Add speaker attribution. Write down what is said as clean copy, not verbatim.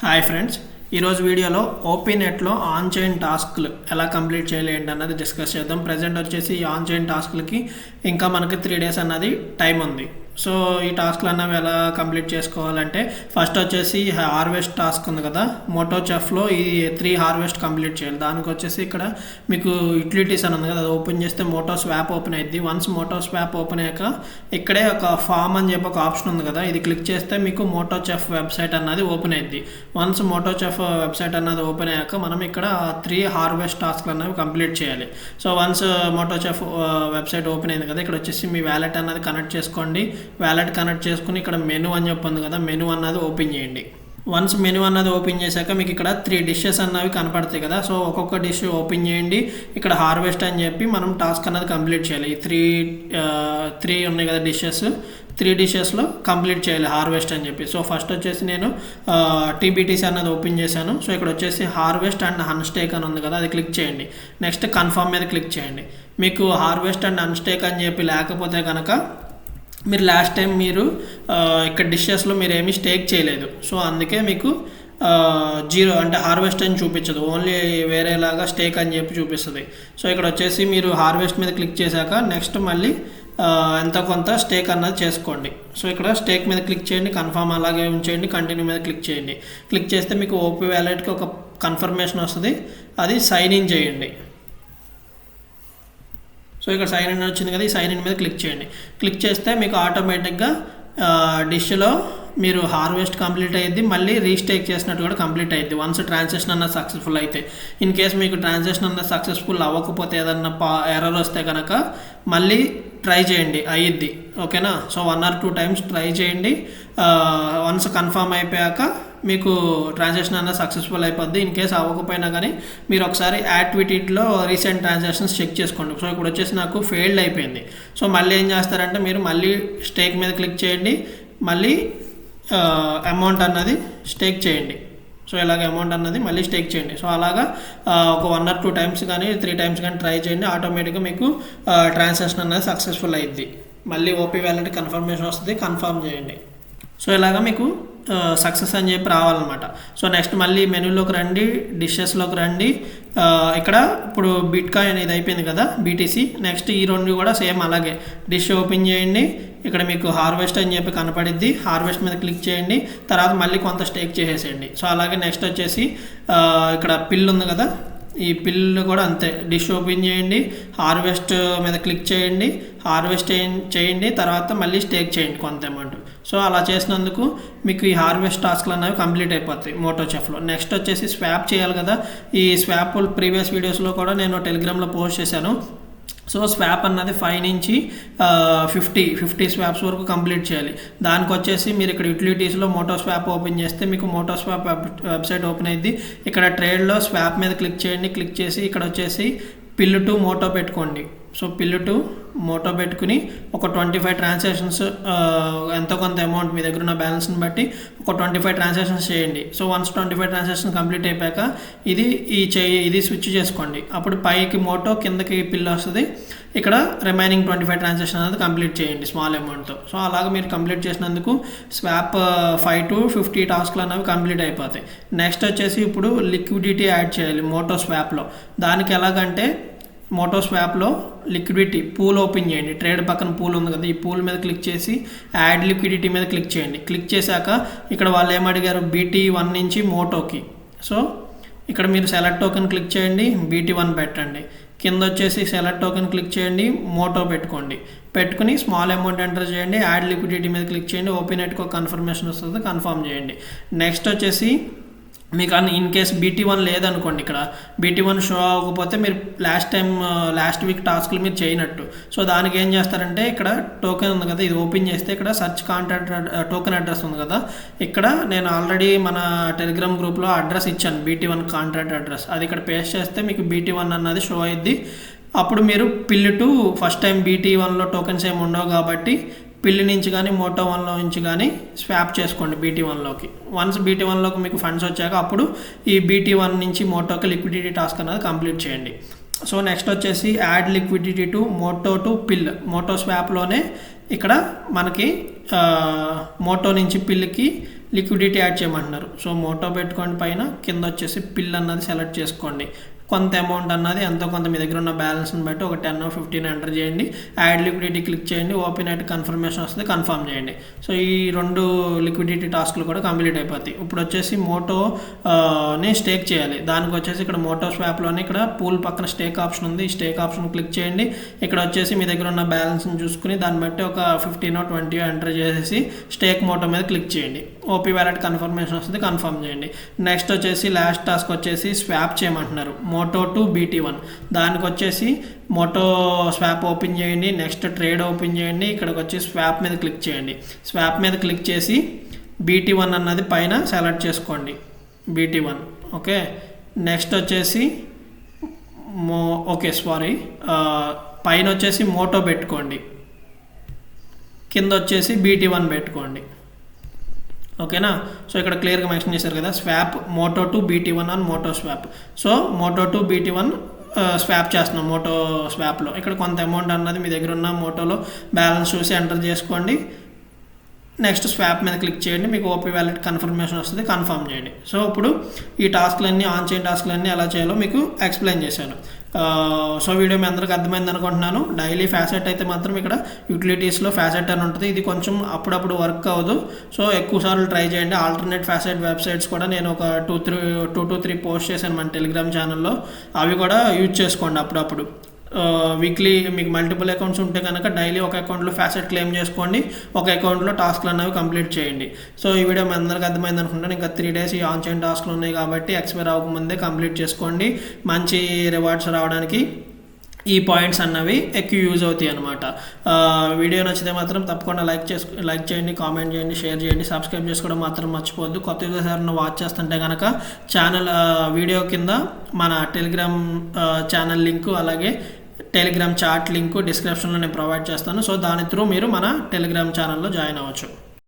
Speaker 1: Hi friends, ఈరోజు వీడియోలో ఓపీనెట్లో on chain టాస్క్లు ఎలా కంప్లీట్ చేయాలి ఏంటన్నది డిస్కస్ చేద్దాం. ప్రజెంట్ వచ్చేసి ఈ ఆన్ చైన్ టాస్క్లకి ఇంకా మనకి 3 days అన్నది టైం ఉంది. సో ఈ టాస్క్లు అన్నవి ఎలా కంప్లీట్ చేసుకోవాలంటే ఫస్ట్ వచ్చేసి హార్వెస్ట్ టాస్క్ ఉంది కదా, మోటో చెఫ్లో ఈ 3 హార్వెస్ట్ కంప్లీట్ చేయాలి. దానికి వచ్చేసి ఇక్కడ మీకు యూటిలిటీస్ అని ఉంది కదా, అది ఓపెన్ చేస్తే మోటో స్వాప్ ఓపెన్ అయింది. వన్స్ మోటో స్వాప్ ఓపెన్ అయ్యాక ఇక్కడే ఒక ఫామ్ అని చెప్పి ఒక ఆప్షన్ ఉంది కదా, ఇది క్లిక్ చేస్తే మీకు మోటో చెఫ్ వెబ్సైట్ అన్నది ఓపెన్ అయింది. వన్స్ మోటో చెఫ్ వెబ్సైట్ అన్నది ఓపెన్ అయ్యాక మనం ఇక్కడ 3 హార్వెస్ట్ టాస్క్లు అన్నవి కంప్లీట్ చేయాలి. So once Moto Chef website open అయింది కదా, ఇక్కడ వచ్చేసి మీ వ్యాలెట్ అన్నది కనెక్ట్ చేసుకోండి. వ్యాలెట్ కనెక్ట్ చేసుకుని ఇక్కడ మెనూ అని చెప్పింది కదా, మెనూ అన్నది ఓపెన్ చేయండి. వన్స్ మెనూ అన్నది ఓపెన్ చేశాక మీకు ఇక్కడ 3 dishes అన్నవి కనపడతాయి కదా, సో ఒక్కొక్క డిష్ ఓపెన్ చేయండి. ఇక్కడ హార్వెస్ట్ అని చెప్పి మనం టాస్క్ అన్నది కంప్లీట్ చేయాలి. ఈ 3 ఉన్నాయి కదా డిషెస్, 3 dishes కంప్లీట్ చేయాలి హార్వెస్ట్ అని చెప్పి. సో ఫస్ట్ వచ్చేసి నేను టీబీటీసీ అన్నది ఓపెన్ చేశాను. సో ఇక్కడ వచ్చేసి హార్వెస్ట్ అండ్ అన్స్టేక్ అని ఉంది కదా, అది క్లిక్ చేయండి. నెక్స్ట్ కన్ఫర్మ్ మీద క్లిక్ చేయండి. మీకు హార్వెస్ట్ అండ్ అన్స్టేక్ అని చెప్పి లేకపోతే కనుక మీరు లాస్ట్ టైం మీరు ఇక్కడ డిషెస్లో మీరు ఏమీ స్టేక్ చేయలేదు, సో అందుకే మీకు 0 అంటే హార్వెస్ట్ అని చూపించదు, ఓన్లీ వేరేలాగా స్టేక్ అని చెప్పి చూపిస్తుంది. సో ఇక్కడ వచ్చేసి మీరు హార్వెస్ట్ మీద క్లిక్ చేశాక నెక్స్ట్ మళ్ళీ ఎంతో కొంత స్టేక్ అన్నది చేసుకోండి. సో ఇక్కడ స్టేక్ మీద క్లిక్ చేయండి, కన్ఫర్మ్ అలాగే ఉంచేయండి, కంటిన్యూ మీద క్లిక్ చేయండి. క్లిక్ చేస్తే మీకు ఓపీ వ్యాలెట్కి ఒక కన్ఫర్మేషన్ వస్తుంది, అది సైన్ ఇన్ చేయండి. సో ఇక్కడ సైన్ ఇన్ వచ్చింది కదా, ఈ సైన్ ఇన్ మీద క్లిక్ చేయండి. క్లిక్ చేస్తే మీకు ఆటోమేటిక్గా డిష్లో మీరు హార్వెస్ట్ కంప్లీట్ అయ్యింది, మళ్ళీ రీస్టేక్ చేసినట్టు కూడా కంప్లీట్ అయ్యింది వన్స్ ట్రాన్సాక్షన్ అన్నది సక్సెస్ఫుల్ అయితే. ఇన్ కేస్ మీకు ట్రాన్సాక్షన్ అన్నది సక్సెస్ఫుల్ అవ్వకపోతే ఏదన్నా ఎర్రర్ వస్తే కనుక మళ్ళీ ట్రై చేయండి, అయ్యిద్ది. ఓకేనా? సో 1 or 2 times ట్రై చేయండి. వన్స్ కన్ఫర్మ్ అయిపోయాక మీకు ట్రాన్సాక్షన్ అన్నది సక్సెస్ఫుల్ అయిపోద్ది. ఇన్ కేస్ అవ్వకపోయినా కానీ మీరు ఒకసారి యాక్టివిటీలో రీసెంట్ ట్రాన్సాక్షన్స్ చెక్ చేసుకోండి. సో ఇప్పుడు వచ్చేసి నాకు ఫెయిల్డ్ అయిపోయింది. సో మళ్ళీ ఏం చేస్తారంటే మీరు మళ్ళీ స్టేక్ మీద క్లిక్ చేయండి, మళ్ళీ అమౌంట్ అన్నది స్టేక్ చేయండి. సో ఇలాగ అమౌంట్ అన్నది మళ్ళీ స్టేక్ చేయండి. సో అలాగా ఒక 1 or 2 times కానీ 3 times కానీ ట్రై చేయండి, ఆటోమేటిక్గా మీకు ట్రాన్సాక్షన్ అన్నది సక్సెస్ఫుల్ అయ్యిద్ది. మళ్ళీ ఓపీ వ్యాలెట్ కన్ఫర్మేషన్ వస్తుంది, కన్ఫర్మ్ చేయండి. సో ఇలాగా మీకు సక్సెస్ అని చెప్పి రావాలన్నమాట. సో నెక్స్ట్ మళ్ళీ మెనూలోకి రండి, డిషెస్లోకి రండి. ఇక్కడ ఇప్పుడు బిట్కాయిన్ అనేది అయిపోయింది కదా, బీటీసీ. నెక్స్ట్ ఈ 2 కూడా సేమ్ అలాగే డిష్ ఓపెన్ చేయండి. ఇక్కడ మీకు హార్వెస్ట్ అని చెప్పి కనపడిద్ది, హార్వెస్ట్ మీద క్లిక్ చేయండి. తర్వాత మళ్ళీ కొంత స్టేక్ చేసేసేయండి. సో అలాగే నెక్స్ట్ వచ్చేసి ఇక్కడ పిల్ ఉంది కదా, ఈ పిల్లు కూడా అంతే, డిష్ ఓపెన్ చేయండి, హార్వెస్ట్ మీద క్లిక్ చేయండి, హార్వెస్ట్ చేయండి, తర్వాత మళ్ళీ స్టేక్ చేయండి కొంత అమౌంట్. సో అలా చేసినందుకు మీకు ఈ హార్వెస్ట్ టాస్క్లు అనేవి కంప్లీట్ అయిపోతాయి మోటో చెఫ్లో. నెక్స్ట్ వచ్చేసి స్వాప్ చేయాలి కదా, ఈ స్వాప్ ప్రీవియస్ వీడియోస్లో కూడా నేను టెలిగ్రామ్లో పోస్ట్ చేశాను. సో స్వాప్ అన్నది 5 నుంచి 50 స్వాప్స్ వరకు కంప్లీట్ చేయాలి. దానికి వచ్చేసి మీరు ఇక్కడ యూటిలిటీస్లో మోటో స్వాప్ ఓపెన్ చేస్తే మీకు మోటో స్వాప్ వెబ్సైట్ ఓపెన్ అయ్యింది. ఇక్కడ ట్రేడ్లో స్వాప్ మీద క్లిక్ చేయండి. క్లిక్ చేసి ఇక్కడ వచ్చేసి పిల్ టు మోటో పెట్టుకోండి. సో పిల్ టు మోటో పెట్టుకుని ఒక 25 ట్రాన్సాక్షన్స్, ఎంతో కొంత అమౌంట్ మీ దగ్గర ఉన్న బ్యాలెన్స్ని బట్టి ఒక 25 ట్రాన్సాక్షన్స్ చేయండి. సో వన్స్ 25 ట్రాన్సాక్షన్స్ కంప్లీట్ అయిపోయాక ఇది స్విచ్ చేసుకోండి. అప్పుడు పైకి మోటో, కిందకి పిల్ వస్తుంది. ఇక్కడ రిమైనింగ్ 25 ట్రాన్సాక్షన్ అనేది కంప్లీట్ చేయండి స్మాల్ అమౌంట్తో. సో అలాగే మీరు కంప్లీట్ చేసినందుకు స్వాప్ 5 to 50 టాస్క్లు అనేవి కంప్లీట్ అయిపోతాయి. నెక్స్ట్ వచ్చేసి ఇప్పుడు లిక్విడిటీ యాడ్ చేయాలి మోటో స్వాప్లో. దానికి ఎలాగంటే మోటో స్వాప్లో లిక్విడిటీ పూల్ ఓపెన్ చేయండి. ట్రేడ్ పక్కన పూల్ ఉంది కదా, ఈ పూల్ మీద క్లిక్ చేసి యాడ్ లిక్విడిటీ మీద క్లిక్ చేయండి. క్లిక్ చేశాక ఇక్కడ వాళ్ళు ఏమడిగారు, BT1 నుంచి మోటోకి. సో ఇక్కడ మీరు సెలెక్ట్ టోకెన్ క్లిక్ చేయండి, BT1 పెట్టండి. కింద వచ్చేసి సెలెక్ట్ టోకెన్ క్లిక్ చేయండి, మోటో పెట్టుకోండి. పెట్టుకుని స్మాల్ అమౌంట్ ఎంటర్ చేయండి, యాడ్ లిక్విడిటీ మీద క్లిక్ చేయండి, ఓపెన్ నెట్కి ఒక కన్ఫర్మేషన్ వస్తుంది, కన్ఫర్మ్ చేయండి. నెక్స్ట్ వచ్చేసి మీకు ఇన్ కేస్ BT1 లేదనుకోండి, ఇక్కడ BT1 షో అవ్వకపోతే మీరు లాస్ట్ వీక్ టాస్క్లు మీరు చేయనట్టు. సో దానికి ఏం చేస్తారంటే ఇక్కడ టోకెన్ ఉంది కదా, ఇది ఓపెన్ చేస్తే ఇక్కడ సర్చ్ కాంటాక్ట్ టోకెన్ అడ్రస్ ఉంది కదా, ఇక్కడ నేను ఆల్రెడీ మన టెలిగ్రామ్ గ్రూప్లో అడ్రస్ ఇచ్చాను, BT1 కాంటాక్ట్ అడ్రస్. అది ఇక్కడ పేస్ట్ చేస్తే మీకు BT1 అన్నది షో అయ్యిద్ది. అప్పుడు మీరు పిల్ టు ఫస్ట్ టైం BT1లో టోకెన్స్ ఏమి ఉండవు కాబట్టి పిల్లి నుంచి కానీ మోటో 1లో నుంచి కానీ స్వాప్ చేసుకోండి BT1లోకి. వన్స్ BT1లోకి మీకు ఫండ్స్ వచ్చాక అప్పుడు ఈ BT1 నుంచి మోటోకి లిక్విడిటీ టాస్క్ అనేది కంప్లీట్ చేయండి. సో నెక్స్ట్ వచ్చేసి add liquidity to Moto to Pill. మోటో స్వాప్లోనే ఇక్కడ మనకి మోటో నుంచి పిల్కి లిక్విడిటీ యాడ్ చేయమంటున్నారు. సో మోటో పెట్టుకోండి, పైన కింద వచ్చేసి పిల్ అన్నది సెలెక్ట్ చేసుకోండి. కొంత అమౌంట్ అన్నది ఎంతో కొంత మీ దగ్గర ఉన్న బ్యాలెన్స్ని బట్టి ఒక 10-15 ఎంటర్ చేయండి. యాడ్ లిక్విడిటీ క్లిక్ చేయండి, ఓపెన్ అయితే కన్ఫర్మేషన్ వస్తుంది, కన్ఫర్మ్ చేయండి. సో ఈ 2 లిక్విడిటీ టాస్క్లు కూడా కంప్లీట్ అయిపోతాయి. ఇప్పుడు వచ్చేసి మోటోని స్టేక్ చేయాలి. దానికి వచ్చేసి ఇక్కడ మోటో స్వాప్లోనే ఇక్కడ పూల్ పక్కన స్టేక్ ఆప్షన్ ఉంది. ఈ స్టేక్ ఆప్షన్ క్లిక్ చేయండి. ఇక్కడ వచ్చేసి మీ దగ్గర ఉన్న బ్యాలెన్స్ని చూసుకుని దాన్ని బట్టి ఒక 15-20 ఎంటర్ చేసేసి స్టేక్ మోటో మీద క్లిక్ చేయండి. ఓపీ వ్యాలెట్ కన్ఫర్మేషన్ వస్తుంది, కన్ఫర్మ్ చేయండి. నెక్స్ట్ వచ్చేసి లాస్ట్ టాస్క్ వచ్చేసి స్వాప్ చేయమంటున్నారు, మోటో టు BT1. దానికి వచ్చేసి మోటో స్వాప్ ఓపెన్ చేయండి. నెక్స్ట్ ట్రేడ్ ఓపెన్ చేయండి. ఇక్కడికి వచ్చి స్వాప్ మీద క్లిక్ చేయండి. స్వాప్ మీద క్లిక్ చేసి BT1 అన్నది పైన సెలెక్ట్ చేసుకోండి, BT1. ఓకే, నెక్స్ట్ వచ్చేసి పైన వచ్చేసి మోటో పెట్టుకోండి, కింద వచ్చేసి BT1 పెట్టుకోండి. ఓకేనా. సో ఇక్కడ క్లియర్గా మెన్షన్ చేశారు కదా, swap Moto to BT1 on Moto swap. So Moto to BT1 swap చేస్తున్నాం మోటో స్వాప్లో. ఇక్కడ కొంత అమౌంట్ అన్నది మీ దగ్గర ఉన్న మోటోలో బ్యాలెన్స్ చూసి ఎంటర్ చేసుకోండి. నెక్స్ట్ స్వాప్ మీద క్లిక్ చేయండి, మీకు ఓపీ వ్యాలెట్ కన్ఫర్మేషన్ వస్తుంది, కన్ఫర్మ్ చేయండి. సో ఇప్పుడు ఈ టాస్క్లన్నీ, ఆన్ చైన్ టాస్క్లన్నీ ఎలా చేయాలో మీకు ఎక్స్ప్లెయిన్ చేశాను. సో వీడియో మీ అందరికి అర్థమైంది అనుకుంటున్నాను. డైలీ ఫ్యాసెట్ అయితే మాత్రం ఇక్కడ యూటిలిటీస్లో ఫ్యాసెట్ అని ఉంటుంది. ఇది కొంచెం అప్పుడప్పుడు వర్క్ అవ్వదు, సో ఎక్కువ సార్లు ట్రై చేయండి. ఆల్టర్నేట్ ఫ్యాసెట్ వెబ్సైట్స్ కూడా నేను ఒక 2-3 పోస్ట్ చేశాను మన టెలిగ్రామ్ ఛానల్లో. అవి కూడా యూజ్ చేసుకోండి అప్పుడప్పుడు. వీక్లీ మీకు మల్టిపుల్ అకౌంట్స్ ఉంటే కనుక డైలీ ఒక అకౌంట్లో ఫ్యాసెట్ క్లెయిమ్ చేసుకోండి, ఒక అకౌంట్లో టాస్క్లు అనేవి కంప్లీట్ చేయండి. సో ఈ వీడియో మీ అందరికీ అర్థమైంది అనుకుంటాను. ఇంకా 3 days ఈ ఆన్ చైన్ టాస్క్లు ఉన్నాయి కాబట్టి ఎక్స్పైర్ అవ్వకముందే కంప్లీట్ చేసుకోండి. మంచి రివార్డ్స్ రావడానికి ఈ పాయింట్స్ అన్నవి ఎక్కువ యూజ్ అవుతాయి అనమాట. వీడియో నచ్చితే మాత్రం తప్పకుండా లైక్ చేయండి, కామెంట్ చేయండి, షేర్ చేయండి, సబ్స్క్రైబ్ చేసుకోవడం మాత్రం మర్చిపోవద్దు. కొత్త యూజర్స్ వాచ్ చేస్తుంటే కనుక ఛానల్ వీడియో కింద మన టెలిగ్రామ్ ఛానల్ లింకు అలాగే టెలిగ్రామ్ చాట్ లింకు డిస్క్రిప్షన్లో నేను ప్రొవైడ్ చేస్తాను. సో దాని త్రూ మీరు మన టెలిగ్రామ్ ఛానల్లో జాయిన్ అవ్వచ్చు.